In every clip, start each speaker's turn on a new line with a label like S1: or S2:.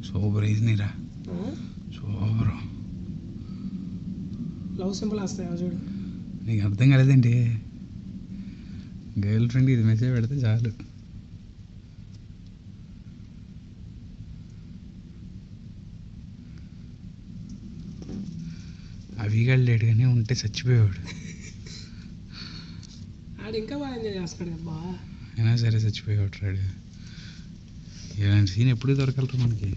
S1: Super ఈజీరా, super.
S2: Love symbol వస్తాయి చూడు.
S1: నీకు అర్థం కాలేదేంటి? గర్ల్ ఫ్రెండ్కి ఇది మెసేజ్ పెడితే చాలు. అవిగాడు లేడు కానీ ఉంటే చచ్చిపోయాడు.
S2: ఆడు ఇంకా బాగా ఎంజాయ్ చేస్తాడు కదా.
S1: అయినా సరే చచ్చిపోయాడు రాడు. ఇలాంటి సీన్ ఎప్పుడు దొరకలరు మనకి.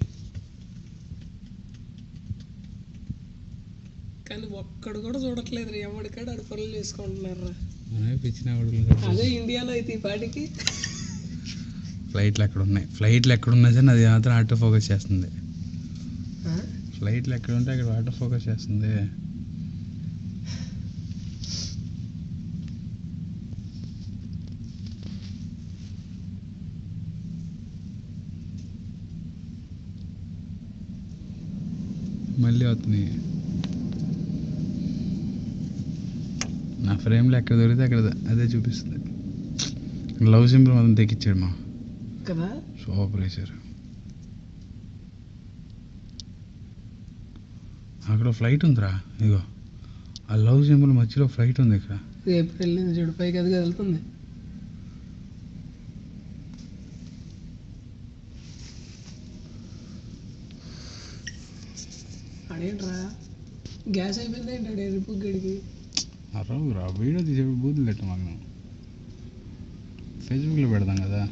S2: కానీ ఒక్కడు కూడా చూడట్లేదు. ఎవరికాడు ఆడు పనులు చేసుకుంటున్నారు.
S1: పిచ్చిన
S2: అదే ఇండియాలో అయితే ఈ పాటికి
S1: ఫ్లైట్లు ఎక్కడ ఉన్నాయి, ఫ్లైట్లు ఎక్కడ ఉన్నా సరే అది మాత్రం ఆటో ఫోకస్ చేస్తుంది. ఫ్లైట్లు ఎక్కడ ఉంటే అక్కడ ఆటో ఫోకస్ చేస్తుంది. మళ్ళీ అవుతున్నాయి. నా ఫ్రేమ్లో ఎక్కడ దొరికితే అక్కడ అదే చూపిస్తుంది. లవ్ సింబల్ మొత్తం తెక్కిచ్చాడు మా
S2: కదా.
S1: సూపర్ వేసారు. అక్కడ ఫ్లైట్ ఉందిరా, ఇగో ఆ లవ్ సింబల్ మధ్యలో ఫ్లైట్ ఉంది. ఇక్కడ
S2: రేపు వెళ్ళింది చూడు, పైకి అది వెళ్తుంది. అడేంట్రా గ్యాస్ అయిపోయింది ఏంటాడు రిపు గడికి.
S1: రా వీడియో తీసేప్పుడు బూతులు పెట్టు మాకు, ఫేస్బుక్లో పెడదాం కదా.